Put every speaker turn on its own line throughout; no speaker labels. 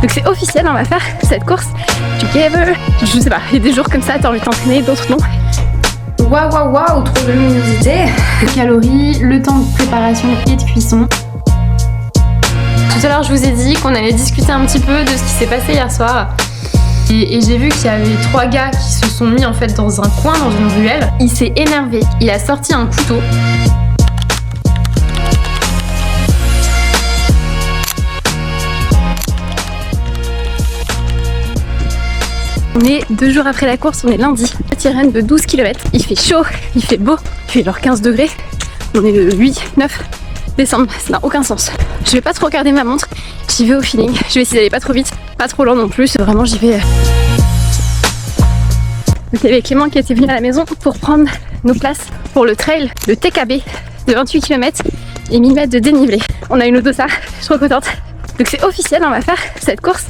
Donc c'est officiel, on va faire cette course together. Je sais pas, il y a des jours comme ça, t'as envie de t'entraîner, d'autres non. Waouh, waouh, waouh, trop de luminosité. Les calories, le temps de préparation et de cuisson. Tout à l'heure, je vous ai dit qu'on allait discuter un petit peu de ce qui s'est passé hier soir. Et j'ai vu qu'il y avait 3 gars qui se sont mis en fait dans un coin, dans une ruelle. Il s'est énervé, il a sorti un couteau. On est 2 jours après la course, on est lundi. Petit run de 12 km. Il fait chaud, il fait beau, il fait genre 15 degrés. On est le 8, 9 décembre, ça n'a aucun sens. Je vais pas trop regarder ma montre, j'y vais au feeling. Je vais essayer d'aller pas trop vite, pas trop lent non plus. Vraiment, j'y vais. Donc, il y avait Clément qui était venu à la maison pour prendre nos places pour le trail de TKB de 28 km et 1000 mètres de dénivelé. On a une auto ça, je suis trop contente. Donc c'est officiel, on va faire cette course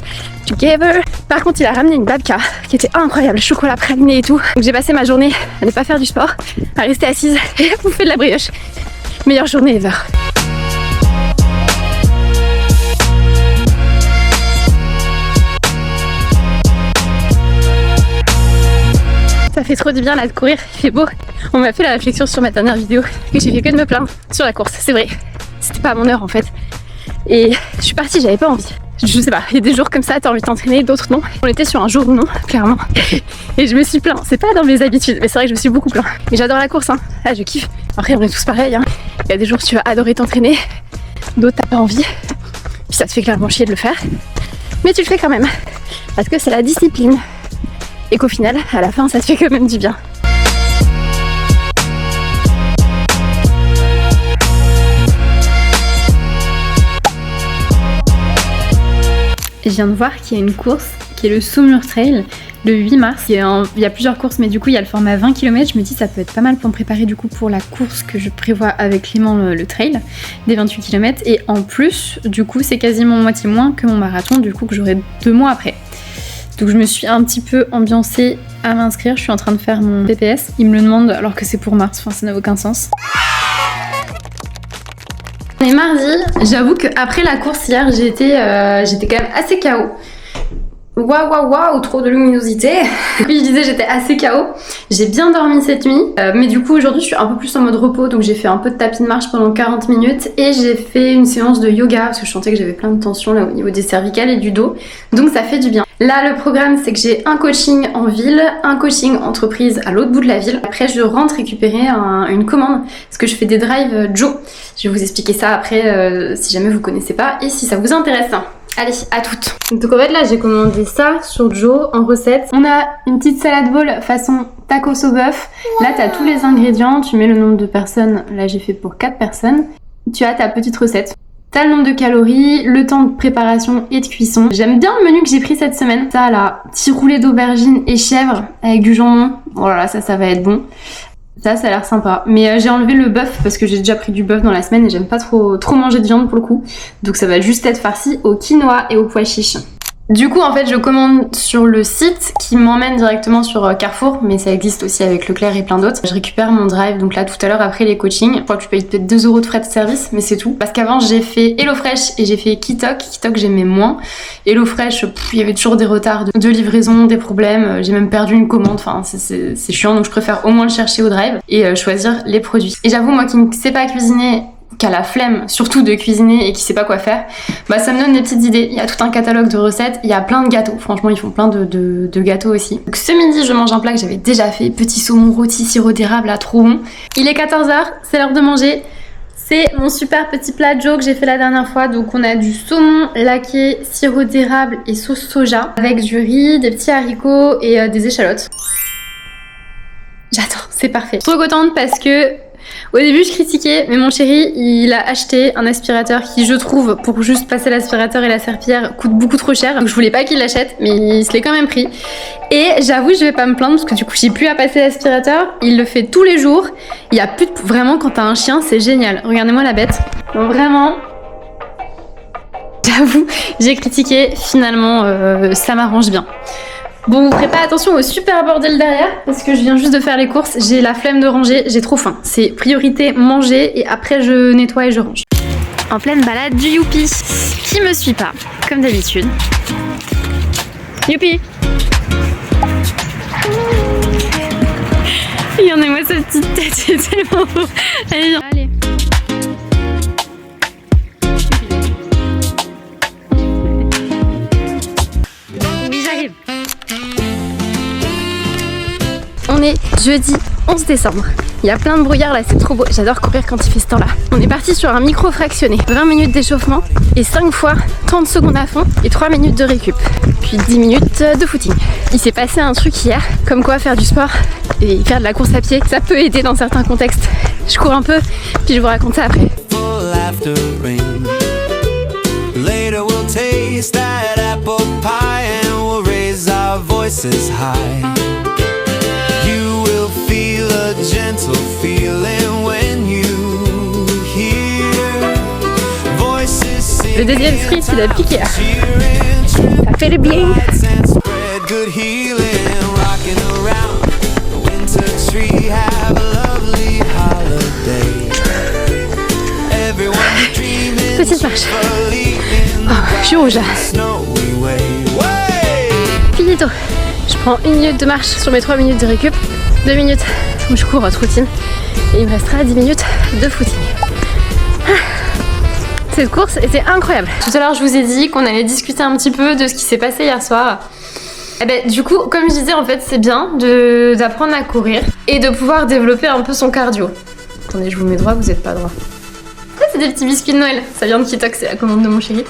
together. Par contre, il a ramené une babka qui était incroyable, chocolat praliné et tout. Donc j'ai passé ma journée à ne pas faire du sport, à rester assise et à bouffer de la brioche. Meilleure journée ever. Ça fait trop du bien là de courir, il fait beau. On m'a fait la réflexion sur ma dernière vidéo que j'ai fait que de me plaindre sur la course, c'est vrai. C'était pas à mon heure en fait. Et je suis partie, j'avais pas envie. Je sais pas, il y a des jours comme ça, t'as envie de t'entraîner, d'autres non. On était sur un jour non, clairement. Et je me suis plaint. C'est pas dans mes habitudes, mais c'est vrai que je me suis beaucoup plaint. Mais j'adore la course, hein. Là, je kiffe. Après, on est tous pareils, hein. Il y a des jours où tu vas adorer t'entraîner, d'autres t'as pas envie. Puis ça te fait clairement chier de le faire. Mais tu le fais quand même. Parce que c'est la discipline. Et qu'au final, à la fin, ça te fait quand même du bien. Je viens de voir qu'il y a une course qui est le Saumur Trail le 8 mars. Il y a plusieurs courses, mais du coup il y a le format 20 km. Je me dis ça peut être pas mal pour me préparer du coup pour la course que je prévois avec Clément, le trail des 28 km. Et en plus, du coup c'est quasiment moitié moins que mon marathon du coup que j'aurai 2 mois après. Donc je me suis un petit peu ambiancée à m'inscrire. Je suis en train de faire mon PPS. Il me le demande alors que c'est pour mars, enfin ça n'a aucun sens. On est mardi, j'avoue qu'après la course hier, j'étais quand même assez KO. Waouh, waouh, waouh, trop de luminosité. Puis je disais j'étais assez KO. J'ai bien dormi cette nuit, mais du coup aujourd'hui je suis un peu plus en mode repos, donc j'ai fait un peu de tapis de marche pendant 40 minutes et j'ai fait une séance de yoga parce que je sentais que j'avais plein de tensions là au niveau des cervicales et du dos, donc ça fait du bien. Là le programme c'est que j'ai un coaching en ville, un coaching entreprise à l'autre bout de la ville. Après je rentre récupérer une commande parce que je fais des drives Joe. Je vais vous expliquer ça après si jamais vous connaissez pas et si ça vous intéresse. Allez, à toutes. Donc en fait là j'ai commandé ça sur Joe en recette. On a une petite salade bowl façon tacos au bœuf. Là t'as tous les ingrédients, tu mets le nombre de personnes. Là j'ai fait pour 4 personnes. Tu as ta petite recette. T'as le nombre de calories, le temps de préparation et de cuisson. J'aime bien le menu que j'ai pris cette semaine. Ça là, petit roulé d'aubergines et chèvre avec du jambon. Voilà, ça va être bon. Ça a l'air sympa. Mais j'ai enlevé le bœuf parce que j'ai déjà pris du bœuf dans la semaine et j'aime pas trop manger de viande pour le coup. Donc ça va juste être farci au quinoa et aux pois chiches. Du coup en fait je commande sur le site qui m'emmène directement sur Carrefour, mais ça existe aussi avec Leclerc et plein d'autres. Je récupère mon drive donc là tout à l'heure après les coachings. Je crois que tu payes peut-être 2 € de frais de service, mais c'est tout. Parce qu'avant j'ai fait HelloFresh et j'ai fait Kitok. Kitok j'aimais moins. HelloFresh, il y avait toujours des retards de livraison, des problèmes. J'ai même perdu une commande, enfin c'est chiant, donc je préfère au moins le chercher au drive et choisir les produits. Et j'avoue moi qui ne sais pas cuisiner, qui a la flemme surtout de cuisiner et qui sait pas quoi faire, bah ça me donne des petites idées. Il y a tout un catalogue de recettes, il y a plein de gâteaux, franchement ils font plein de gâteaux aussi. Donc ce midi je mange un plat que j'avais déjà fait, petit saumon rôti sirop d'érable là, trop bon. Il est 14 h, c'est l'heure de manger. C'est mon super petit plat Joe que j'ai fait la dernière fois. Donc on a du saumon laqué, sirop d'érable et sauce soja avec du riz, des petits haricots et des échalotes. J'adore, c'est parfait. Trop contente parce que au début je critiquais, mais mon chéri il a acheté un aspirateur qui je trouve pour juste passer l'aspirateur et la serpillière coûte beaucoup trop cher. Donc je voulais pas qu'il l'achète mais il se l'est quand même pris. Et j'avoue je vais pas me plaindre parce que du coup j'ai plus à passer l'aspirateur. Il le fait tous les jours. Il y a plus de... Vraiment quand t'as un chien c'est génial. Regardez-moi la bête. Donc vraiment... J'avoue j'ai critiqué, finalement ça m'arrange bien. Bon, vous ferez pas attention au super bordel derrière parce que je viens juste de faire les courses, j'ai la flemme de ranger, j'ai trop faim. C'est priorité manger et après je nettoie et je range. en pleine balade du Youpi qui me suit pas, comme d'habitude. Youpi! Regardez-moi sa petite tête, c'est tellement beau. Allez, viens. Allez. Oui, j'arrive. On est jeudi 11 décembre. Il y a plein de brouillard là, c'est trop beau. J'adore courir quand il fait ce temps-là. On est parti sur un micro fractionné. 20 minutes d'échauffement et 5 fois 30 secondes à fond et 3 minutes de récup. Puis 10 minutes de footing. Il s'est passé un truc hier, comme quoi faire du sport et faire de la course à pied, ça peut aider dans certains contextes. Je cours un peu, puis je vous raconte ça après. Le deuxième sprint, il a piqué. Ça fait le bien. Petite marche. Oh, je suis rouge là. Finito. Je prends 1 minute de marche sur mes 3 minutes de récup, 2 minutes où je cours haute routine et il me restera 10 minutes de footing. Cette course était incroyable. Tout à l'heure je vous ai dit qu'on allait discuter un petit peu de ce qui s'est passé hier soir. Et ben, du coup, comme je disais, en fait c'est bien d'apprendre à courir et de pouvoir développer un peu son cardio. Attendez, je vous mets droit, vous n'êtes pas droit. Ça c'est des petits biscuits de Noël, ça vient de Kitox, c'est la commande de mon chéri.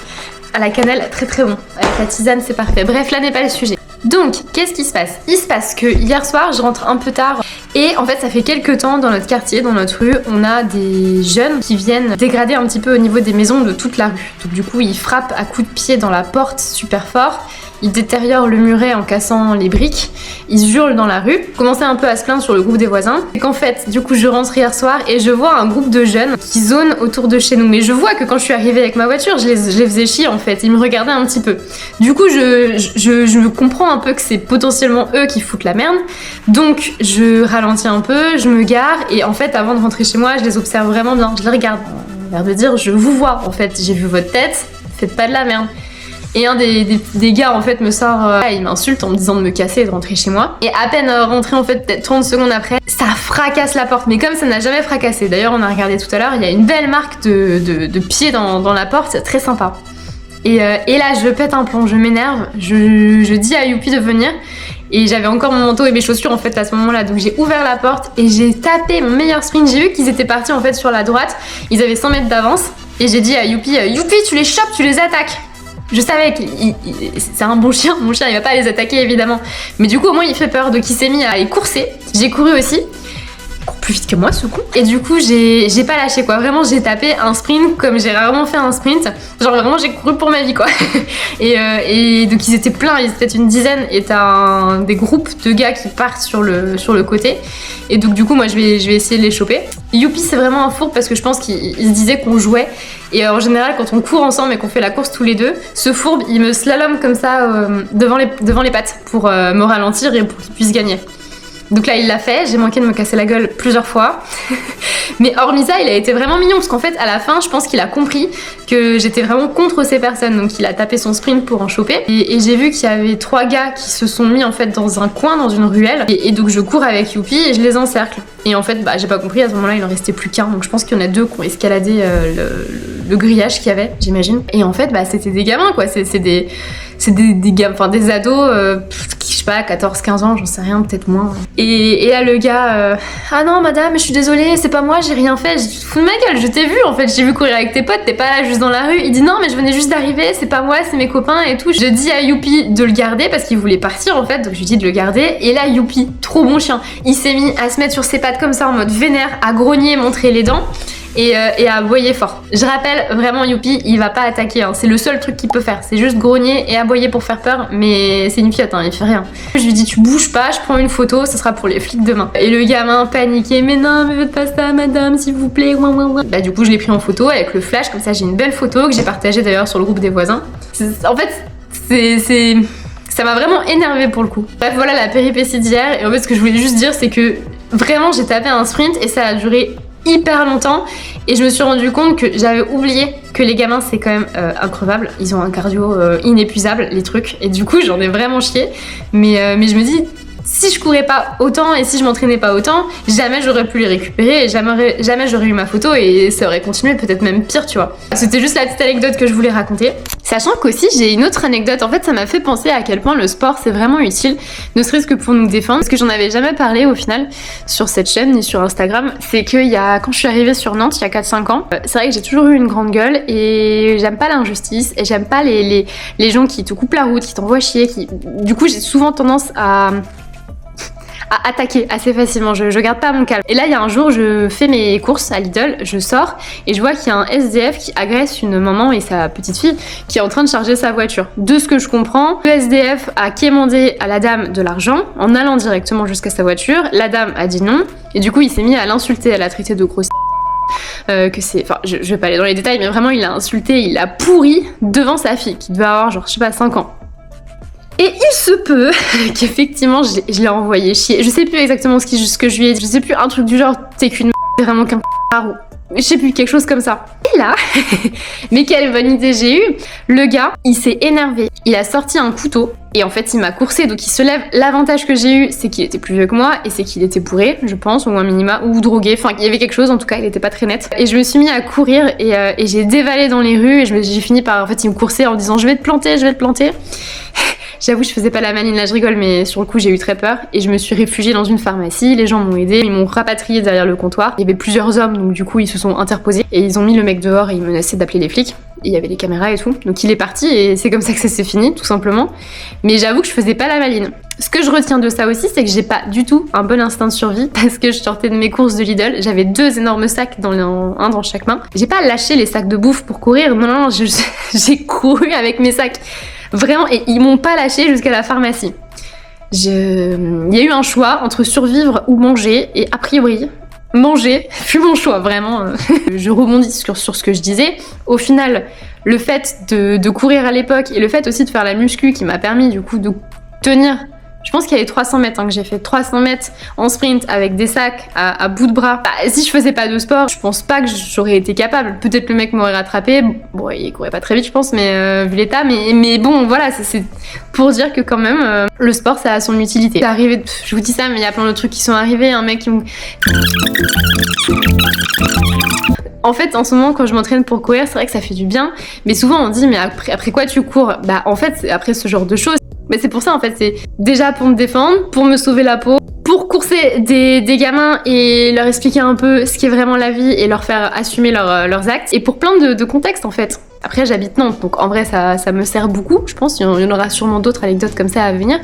À la cannelle, très très bon. Avec la tisane, c'est parfait. Bref, là n'est pas le sujet. Donc, qu'est-ce qui se passe? Il se passe que hier soir, je rentre un peu tard et en fait, ça fait quelques temps dans notre quartier, dans notre rue, on a des jeunes qui viennent dégrader un petit peu au niveau des maisons de toute la rue. Donc du coup, ils frappent à coups de pied dans la porte super fort. Ils détériorent le muret en cassant les briques, ils hurlent dans la rue, commençaient un peu à se plaindre sur le groupe des voisins. Et qu'en fait, du coup, je rentre hier soir et je vois un groupe de jeunes qui zonent autour de chez nous. Mais je vois que quand je suis arrivée avec ma voiture, je les faisais chier en fait, ils me regardaient un petit peu. Du coup, je comprends un peu que c'est potentiellement eux qui foutent la merde. Donc, je ralentis un peu, je me gare et en fait, avant de rentrer chez moi, je les observe vraiment bien. Je les regarde, l'air de dire, je vous vois en fait, j'ai vu votre tête, faites pas de la merde. Et un des gars en fait me sort, il m'insulte en me disant de me casser et de rentrer chez moi. Et à peine rentré en fait peut-être 30 secondes après, ça fracasse la porte. Mais comme ça n'a jamais fracassé, d'ailleurs on a regardé tout à l'heure, il y a une belle marque de pied dans la porte, c'est très sympa. Et là je pète un plomb, je m'énerve, je dis à Youpi de venir. Et j'avais encore mon manteau et mes chaussures en fait à ce moment-là, donc j'ai ouvert la porte et j'ai tapé mon meilleur sprint. J'ai vu qu'ils étaient partis en fait sur la droite, ils avaient 100 mètres d'avance. Et j'ai dit à Youpi, Youpi tu les chopes, tu les attaques. Je savais que c'est un bon chien, mon chien il va pas les attaquer évidemment. Mais du coup au moins il fait peur, donc il s'est mis à les courser. J'ai couru aussi, il court plus vite que moi ce coup. Et du coup j'ai pas lâché quoi, vraiment j'ai tapé un sprint comme j'ai rarement fait un sprint. Genre vraiment j'ai couru pour ma vie quoi. et donc ils étaient pleins, ils étaient peut-être une dizaine. Et t'as des groupes de gars qui partent sur le côté. Et donc du coup moi je vais essayer de les choper. Youpi c'est vraiment un fourbe parce que je pense qu'il se disait qu'on jouait. Et en général quand on court ensemble et qu'on fait la course tous les deux, ce fourbe il me slalom comme ça devant les pattes pour me ralentir et pour qu'il puisse gagner. Donc là il l'a fait, j'ai manqué de me casser la gueule plusieurs fois. Mais hormis ça, il a été vraiment mignon parce qu'en fait à la fin je pense qu'il a compris que j'étais vraiment contre ces personnes. Donc il a tapé son sprint pour en choper. Et j'ai vu qu'il y avait 3 gars qui se sont mis en fait dans un coin, dans une ruelle. Et donc je cours avec Youpi et je les encercle. Et en fait j'ai pas compris, à ce moment là il en restait plus qu'un. Donc je pense qu'il y en a 2 qui ont escaladé le grillage qu'il y avait, j'imagine. Et en fait c'était des gamins quoi, c'est des gars, enfin des ados, je sais pas, 14-15 ans, j'en sais rien, peut-être moins. Et là le gars, ah non madame, je suis désolée, c'est pas moi, j'ai rien fait. Je fous de ma gueule, je t'ai vu en fait, j'ai vu courir avec tes potes, t'es pas là juste dans la rue. Il dit non mais je venais juste d'arriver, c'est pas moi, c'est mes copains et tout. Je dis à Youpi de le garder parce qu'il voulait partir en fait, donc je lui dis de le garder. Et là Youpi, trop bon chien, il s'est mis à se mettre sur ses pattes comme ça en mode vénère, à grogner, montrer les dents. Et à aboyer fort. Je rappelle vraiment Youpi, il va pas attaquer, hein. C'est le seul truc qu'il peut faire, c'est juste grogner et aboyer pour faire peur, mais c'est une fiotte, hein, il fait rien. Je lui dis tu bouges pas, je prends une photo, ce sera pour les flics demain. Et le gamin paniqué, mais non mais faites pas ça madame s'il vous plaît, ouin, ouin, ouin. Bah du coup je l'ai pris en photo avec le flash, comme ça j'ai une belle photo que j'ai partagée d'ailleurs sur le groupe des voisins. En fait ça m'a vraiment énervée pour le coup. Bref voilà la péripétie d'hier, et en fait ce que je voulais juste dire c'est que vraiment j'ai tapé un sprint et ça a duré hyper longtemps et je me suis rendu compte que j'avais oublié que les gamins c'est quand même increvable, ils ont un cardio inépuisable les trucs et du coup j'en ai vraiment chié mais je me dis si je courais pas autant et si je m'entraînais pas autant, jamais j'aurais pu les récupérer et jamais j'aurais eu ma photo et ça aurait continué, peut-être même pire, tu vois. C'était juste la petite anecdote que je voulais raconter. Sachant qu'aussi j'ai une autre anecdote, en fait ça m'a fait penser à quel point le sport c'est vraiment utile, ne serait-ce que pour nous défendre. Parce que j'en avais jamais parlé au final sur cette chaîne ni sur Instagram, c'est que quand je suis arrivée sur Nantes il y a 4-5 ans, c'est vrai que j'ai toujours eu une grande gueule et j'aime pas l'injustice et j'aime pas les gens qui te coupent la route, qui t'envoient chier, Du coup j'ai souvent tendance à attaquer assez facilement, je garde pas mon calme. Et là il y a un jour je fais mes courses à Lidl, je sors et je vois qu'il y a un SDF qui agresse une maman et sa petite fille qui est en train de charger sa voiture. De ce que je comprends, le SDF a quémandé à la dame de l'argent en allant directement jusqu'à sa voiture, la dame a dit non et du coup il s'est mis à l'insulter, à la traiter de grosse je vais pas aller dans les détails mais vraiment il l'a insulté, il l'a pourri devant sa fille qui devait avoir genre je sais pas 5 ans. Et il se peut qu'effectivement je l'ai envoyé chier. Je sais plus exactement ce que je lui ai dit. Je sais plus, un truc du genre t'es qu'une t'es vraiment qu'un ou je sais plus, quelque chose comme ça. Et là, mais quelle bonne idée j'ai eue. Le gars, il s'est énervé. Il a sorti un couteau et en fait il m'a coursé donc il se lève. L'avantage que j'ai eu c'est qu'il était plus vieux que moi et c'est qu'il était bourré, je pense, ou un minima, ou drogué. Enfin il y avait quelque chose, en tout cas il était pas très net. Et je me suis mis à courir et j'ai dévalé dans les rues et j'ai fini par, en fait il me coursait en disant je vais te planter. J'avoue, je faisais pas la maline, là je rigole, mais sur le coup j'ai eu très peur et je me suis réfugiée dans une pharmacie, les gens m'ont aidée, ils m'ont rapatriée derrière le comptoir. Il y avait plusieurs hommes, donc du coup ils se sont interposés et ils ont mis le mec dehors et ils menaçaient d'appeler les flics. Et il y avait les caméras et tout, donc il est parti et c'est comme ça que ça s'est fini, tout simplement. Mais j'avoue que je faisais pas la maline. Ce que je retiens de ça aussi, c'est que j'ai pas du tout un bon instinct de survie parce que je sortais de mes courses de Lidl, j'avais 2 énormes sacs, un dans chaque main. J'ai pas lâché les sacs de bouffe pour courir, non, j'ai couru avec mes sacs. Vraiment, et ils m'ont pas lâché jusqu'à la pharmacie. Il y a eu un choix entre survivre ou manger, et a priori, manger fut mon choix, vraiment. Je rebondis sur ce que je disais. Au final, le fait de courir à l'époque, et le fait aussi de faire la muscu qui m'a permis du coup de tenir... Je pense qu'il y avait 300 mètres que j'ai fait, 300 mètres en sprint avec des sacs à bout de bras. Bah, si je faisais pas de sport, je pense pas que j'aurais été capable. Peut-être le mec m'aurait rattrapé. Bon, il courait pas très vite, je pense, mais vu l'état. Mais bon, voilà, c'est pour dire que quand même, le sport, ça a son utilité. C'est arrivé, je vous dis ça, mais il y a plein de trucs qui sont arrivés. Un mec qui me... En fait, en ce moment, quand je m'entraîne pour courir, c'est vrai que ça fait du bien. Mais souvent, on dit, mais après quoi tu cours? Bah, en fait, c'est après ce genre de choses. Mais c'est pour ça, en fait, c'est déjà pour me défendre, pour me sauver la peau, pour courser des gamins et leur expliquer un peu ce qu'est vraiment la vie et leur faire assumer leurs actes. Et pour plein de contextes, en fait. Après, j'habite Nantes, donc en vrai, ça me sert beaucoup, je pense. Il y en aura sûrement d'autres anecdotes comme ça à venir.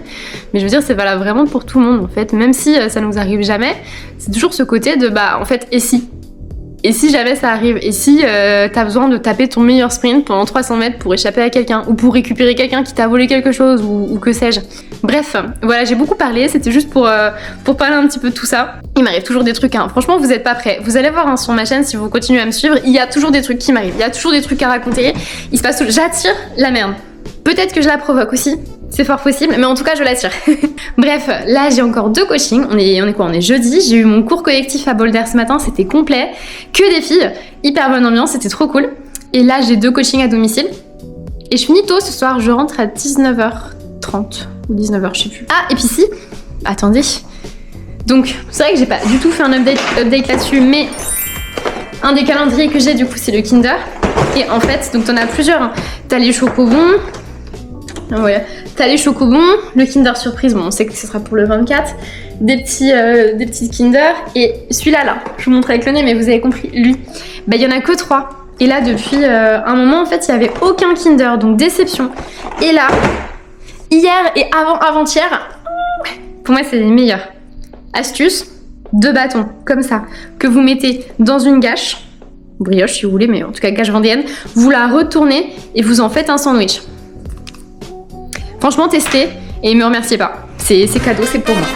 Mais je veux dire, c'est valable vraiment pour tout le monde, en fait. Même si ça nous arrive jamais, c'est toujours ce côté de, bah, en fait, et si ? Et si jamais ça arrive, et si t'as besoin de taper ton meilleur sprint pendant 300 mètres pour échapper à quelqu'un, ou pour récupérer quelqu'un qui t'a volé quelque chose, ou que sais-je. Bref, voilà, j'ai beaucoup parlé, c'était juste pour parler un petit peu de tout ça. Il m'arrive toujours des trucs, hein. Franchement, vous êtes pas prêts. Vous allez voir, hein, sur ma chaîne, si vous continuez à me suivre, il y a toujours des trucs qui m'arrivent, il y a toujours des trucs à raconter, il se passe tout... J'attire la merde. Peut-être que je la provoque aussi, c'est fort possible, mais en tout cas je l'attire. Bref, là j'ai encore 2 coachings, on est quoi? On est jeudi, j'ai eu mon cours collectif à Boulder ce matin, c'était complet, que des filles, hyper bonne ambiance, c'était trop cool. Et là j'ai 2 coachings à domicile, et je finis tôt ce soir, je rentre à 19h30, ou 19h, je sais plus. Ah, et puis si, attendez, donc c'est vrai que j'ai pas du tout fait un update là-dessus, mais un des calendriers que j'ai du coup c'est le Kinder, et en fait, donc t'en as plusieurs, hein. T'as les chocobons, ouais. T'as les chocobons, le Kinder Surprise, bon on sait que ce sera pour le 24, des petits Kinder, et celui-là, là, je vous montre avec le nez, mais vous avez compris, lui, bah il y en a que 3. Et là, depuis un moment, en fait, il y avait aucun Kinder, donc déception. Et là, hier et avant-hier, pour moi c'est les meilleurs. Astuce, 2 bâtons, comme ça, que vous mettez dans une gâche, brioche si vous voulez, mais en tout cas gâche vendéenne, vous la retournez et vous en faites un sandwich. Franchement, testez et me remerciez pas. C'est cadeau, c'est pour moi.